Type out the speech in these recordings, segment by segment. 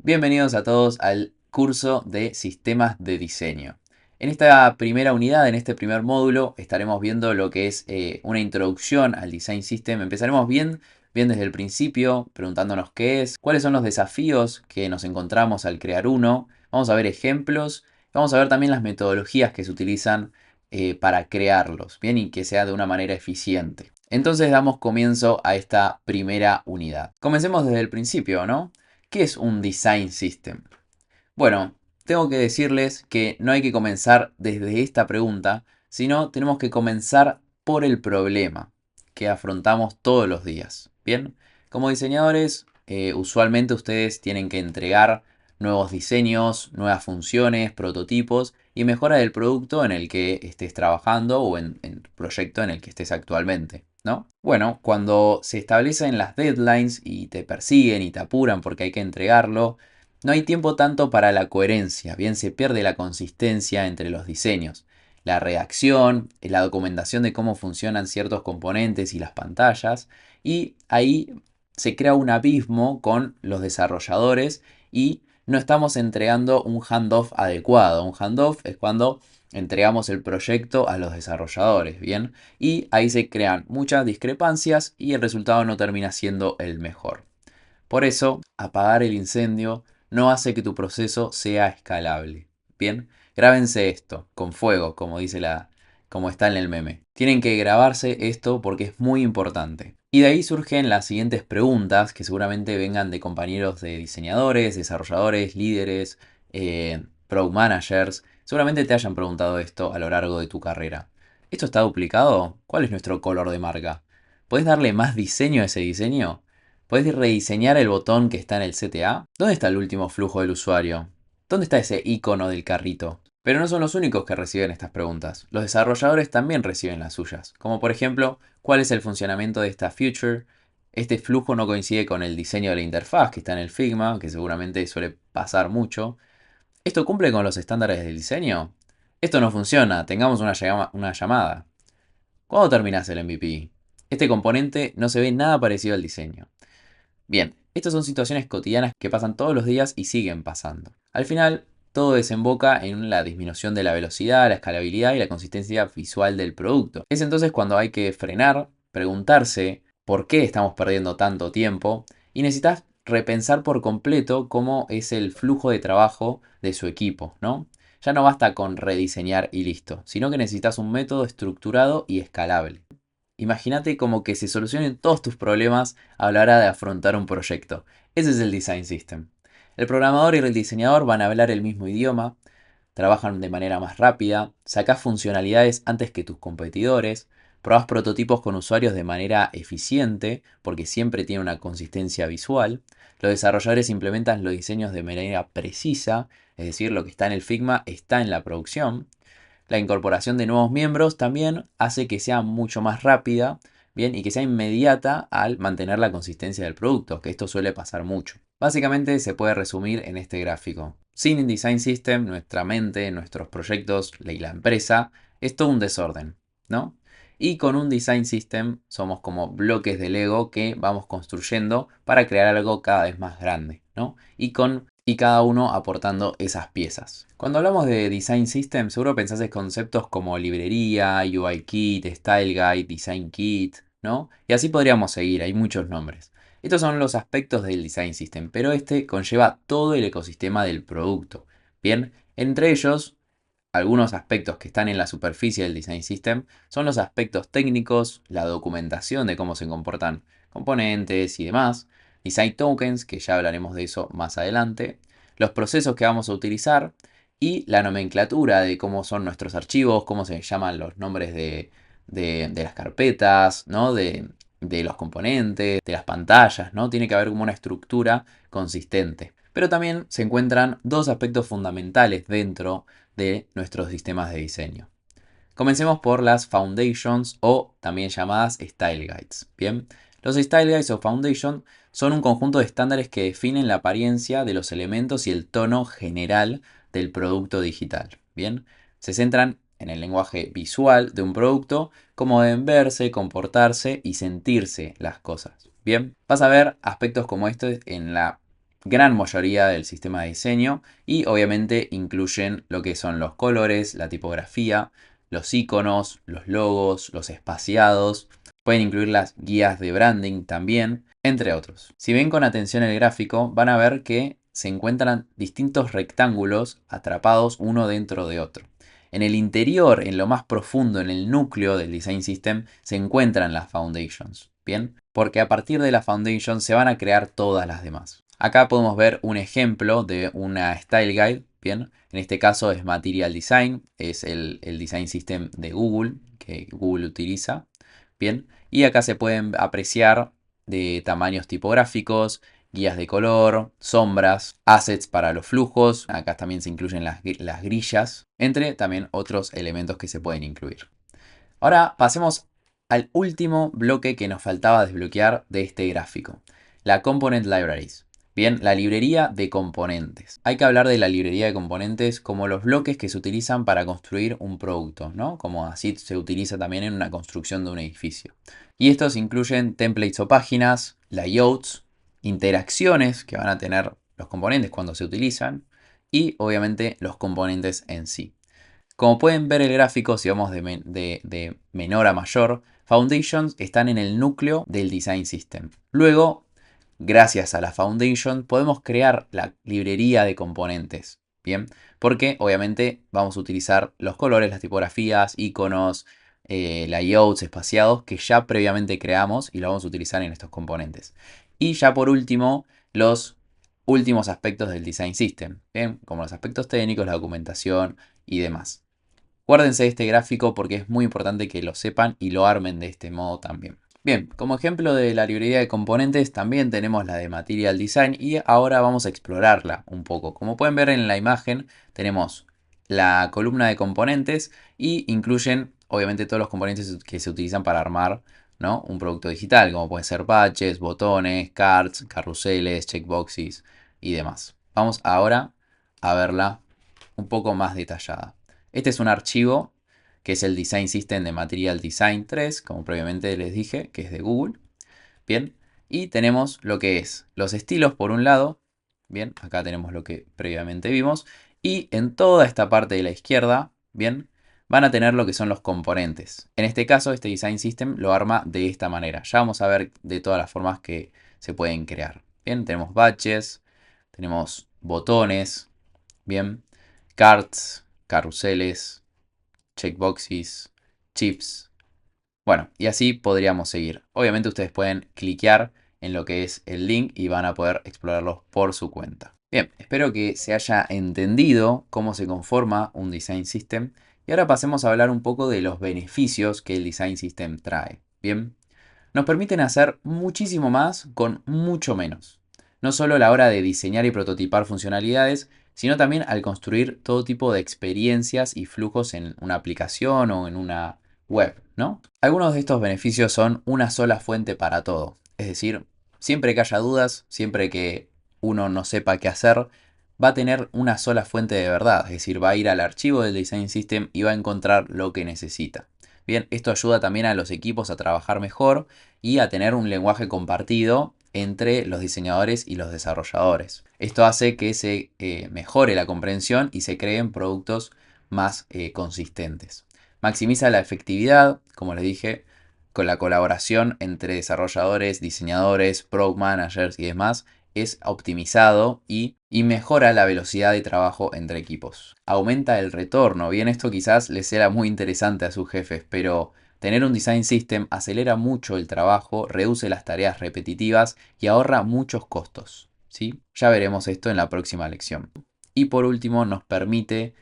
Bienvenidos a todos al curso de sistemas de diseño. En esta primera unidad, en este primer módulo, estaremos viendo lo que es una introducción al Design System. Empezaremos bien desde el principio, preguntándonos qué es, cuáles son los desafíos que nos encontramos al crear uno. Vamos a ver ejemplos, vamos a ver también las metodologías que se utilizan para crearlos, bien, y que sea de una manera eficiente. Entonces damos comienzo a esta primera unidad. Comencemos desde el principio, ¿no? ¿Qué es un design system? Bueno, tengo que decirles que no hay que comenzar desde esta pregunta, sino tenemos que comenzar por el problema que afrontamos todos los días. Bien, como diseñadores, usualmente ustedes tienen que entregar nuevos diseños, nuevas funciones, prototipos y mejora del producto en el que estés trabajando o en el proyecto en el que estés actualmente, ¿no? Bueno, cuando se establecen las deadlines y te persiguen y te apuran porque hay que entregarlo, no hay tiempo tanto para la coherencia, bien se pierde la consistencia entre los diseños. La redacción, la documentación de cómo funcionan ciertos componentes y las pantallas, y ahí se crea un abismo con los desarrolladores y no estamos entregando un handoff adecuado. Un handoff es cuando entregamos el proyecto a los desarrolladores, ¿bien? Y ahí se crean muchas discrepancias y el resultado no termina siendo el mejor. Por eso, apagar el incendio no hace que tu proceso sea escalable. Bien, grábense esto, con fuego, como está en el meme. Tienen que grabarse esto porque es muy importante. Y de ahí surgen las siguientes preguntas que seguramente vengan de compañeros de diseñadores, desarrolladores, líderes, product managers. Seguramente te hayan preguntado esto a lo largo de tu carrera. ¿Esto está duplicado? ¿Cuál es nuestro color de marca? ¿Puedes darle más diseño a ese diseño? ¿Puedes rediseñar el botón que está en el CTA? ¿Dónde está el último flujo del usuario? ¿Dónde está ese icono del carrito? Pero no son los únicos que reciben estas preguntas. Los desarrolladores también reciben las suyas. Como por ejemplo, ¿cuál es el funcionamiento de esta feature? Este flujo no coincide con el diseño de la interfaz que está en el Figma, que seguramente suele pasar mucho. ¿Esto cumple con los estándares del diseño? Esto no funciona, tengamos una llamada. ¿Cuándo terminas el MVP? Este componente no se ve nada parecido al diseño. Bien, estas son situaciones cotidianas que pasan todos los días y siguen pasando. Al final, todo desemboca en la disminución de la velocidad, la escalabilidad y la consistencia visual del producto. Es entonces cuando hay que frenar, preguntarse por qué estamos perdiendo tanto tiempo y necesitas repensar por completo cómo es el flujo de trabajo de su equipo, ¿no? Ya no basta con rediseñar y listo, sino que necesitas un método estructurado y escalable. Imagínate como que se solucionen todos tus problemas a la hora de afrontar un proyecto. Ese es el Design System. El programador y el diseñador van a hablar el mismo idioma, trabajan de manera más rápida, sacás funcionalidades antes que tus competidores, probás prototipos con usuarios de manera eficiente, porque siempre tiene una consistencia visual. Los desarrolladores implementan los diseños de manera precisa, es decir, lo que está en el Figma está en la producción. La incorporación de nuevos miembros también hace que sea mucho más rápida, bien, y que sea inmediata al mantener la consistencia del producto, que esto suele pasar mucho. Básicamente se puede resumir en este gráfico. Sin Design System, nuestra mente, nuestros proyectos y la empresa es todo un desorden, ¿no? Y con un Design System somos como bloques de Lego que vamos construyendo para crear algo cada vez más grande, ¿no? Y cada uno aportando esas piezas. Cuando hablamos de Design System, seguro pensás en conceptos como librería, UI Kit, Style Guide, Design Kit, ¿no? Y así podríamos seguir, hay muchos nombres. Estos son los aspectos del Design System, pero este conlleva todo el ecosistema del producto. Bien, entre ellos, algunos aspectos que están en la superficie del Design System son los aspectos técnicos, la documentación de cómo se comportan componentes y demás, Design Tokens, que ya hablaremos de eso más adelante, los procesos que vamos a utilizar y la nomenclatura de cómo son nuestros archivos, cómo se llaman los nombres de las carpetas, ¿no? De los componentes, de las pantallas, ¿no? Tiene que haber como una estructura consistente. Pero también se encuentran dos aspectos fundamentales dentro de nuestros sistemas de diseño. Comencemos por las Foundations o también llamadas Style Guides. Bien, los Style Guides o Foundation son un conjunto de estándares que definen la apariencia de los elementos y el tono general del producto digital. Bien, se centran en el lenguaje visual de un producto, cómo deben verse, comportarse y sentirse las cosas. Bien, vas a ver aspectos como estos en la gran mayoría del sistema de diseño y obviamente incluyen lo que son los colores, la tipografía, los iconos, los logos, los espaciados. Pueden incluir las guías de branding también, entre otros. Si ven con atención el gráfico, van a ver que se encuentran distintos rectángulos atrapados uno dentro de otro. En el interior, en lo más profundo, en el núcleo del Design System, se encuentran las foundations. ¿Bien? Porque a partir de la foundation se van a crear todas las demás. Acá podemos ver un ejemplo de una Style Guide. Bien, en este caso es Material Design, es el Design System de Google que Google utiliza. Bien, y acá se pueden apreciar de tamaños tipográficos, guías de color, sombras, assets para los flujos. Acá también se incluyen las grillas, entre también otros elementos que se pueden incluir. Ahora pasemos al último bloque que nos faltaba desbloquear de este gráfico, la Component Libraries. Bien, la librería de componentes. Hay que hablar de la librería de componentes como los bloques que se utilizan para construir un producto, ¿no? Como así se utiliza también en una construcción de un edificio. Y estos incluyen templates o páginas, layouts, interacciones que van a tener los componentes cuando se utilizan y obviamente los componentes en sí. Como pueden ver el gráfico, si vamos de menor a mayor, Foundations están en el núcleo del Design System. Luego, gracias a la Foundation, podemos crear la librería de componentes. Bien, porque obviamente vamos a utilizar los colores, las tipografías, iconos, layouts espaciados que ya previamente creamos y lo vamos a utilizar en estos componentes. Y ya por último, los últimos aspectos del Design System, ¿bien? Como los aspectos técnicos, la documentación y demás. Guárdense este gráfico porque es muy importante que lo sepan y lo armen de este modo también. Bien, como ejemplo de la librería de componentes también tenemos la de Material Design y ahora vamos a explorarla un poco. Como pueden ver en la imagen tenemos la columna de componentes y incluyen obviamente todos los componentes que se utilizan para armar, ¿no?, un producto digital, como pueden ser badges, botones, cards, carruseles, checkboxes y demás. Vamos ahora a verla un poco más detallada. Este es un archivo que es el Design System de Material Design 3, como previamente les dije, que es de Google. Bien, y tenemos lo que es los estilos por un lado. Bien, acá tenemos lo que previamente vimos. Y en toda esta parte de la izquierda, bien, van a tener lo que son los componentes. En este caso, este Design System lo arma de esta manera. Ya vamos a ver de todas las formas que se pueden crear. Bien, tenemos badges, tenemos botones, bien, cards, carruseles, checkboxes, chips. Bueno, y así podríamos seguir. Obviamente ustedes pueden cliquear en lo que es el link y van a poder explorarlos por su cuenta. Bien, espero que se haya entendido cómo se conforma un Design System. Y ahora pasemos a hablar un poco de los beneficios que el Design System trae. Bien, nos permiten hacer muchísimo más con mucho menos. No solo a la hora de diseñar y prototipar funcionalidades, sino también al construir todo tipo de experiencias y flujos en una aplicación o en una web, ¿no? Algunos de estos beneficios son una sola fuente para todo. Es decir, siempre que haya dudas, siempre que uno no sepa qué hacer, va a tener una sola fuente de verdad. Es decir, va a ir al archivo del Design System y va a encontrar lo que necesita. Bien, esto ayuda también a los equipos a trabajar mejor y a tener un lenguaje compartido entre los diseñadores y los desarrolladores. Esto hace que se mejore la comprensión y se creen productos más consistentes. Maximiza la efectividad, como les dije, con la colaboración entre desarrolladores, diseñadores, product managers y demás es optimizado y mejora la velocidad de trabajo entre equipos. Aumenta el retorno. Bien, esto quizás les sea muy interesante a sus jefes, pero tener un design system acelera mucho el trabajo, reduce las tareas repetitivas y ahorra muchos costos, ¿sí? Ya veremos esto en la próxima lección. Y por último, nos permite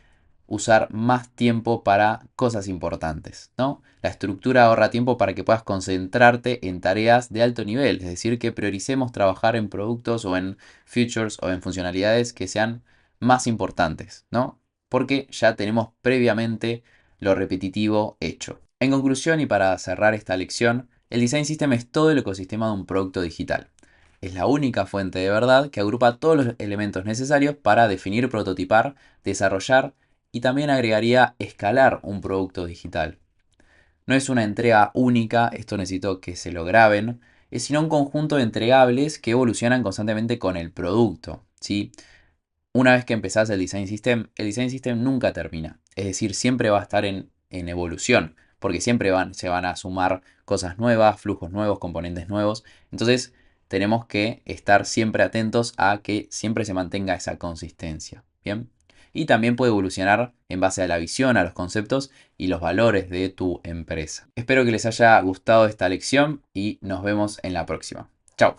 usar más tiempo para cosas importantes, ¿no? La estructura ahorra tiempo para que puedas concentrarte en tareas de alto nivel, es decir, que prioricemos trabajar en productos o en features o en funcionalidades que sean más importantes, ¿no? Porque ya tenemos previamente lo repetitivo hecho. En conclusión y para cerrar esta lección, el Design System es todo el ecosistema de un producto digital. Es la única fuente de verdad que agrupa todos los elementos necesarios para definir, prototipar, desarrollar y también agregaría escalar un producto digital. No es una entrega única, esto necesito que se lo graben. sino un conjunto de entregables que evolucionan constantemente con el producto, ¿sí? Una vez que empezás el design system nunca termina. Es decir, siempre va a estar en evolución, porque siempre se van a sumar cosas nuevas, flujos nuevos, componentes nuevos. Entonces, tenemos que estar siempre atentos a que siempre se mantenga esa consistencia. ¿Bien? Y también puede evolucionar en base a la visión, a los conceptos y los valores de tu empresa. Espero que les haya gustado esta lección y nos vemos en la próxima.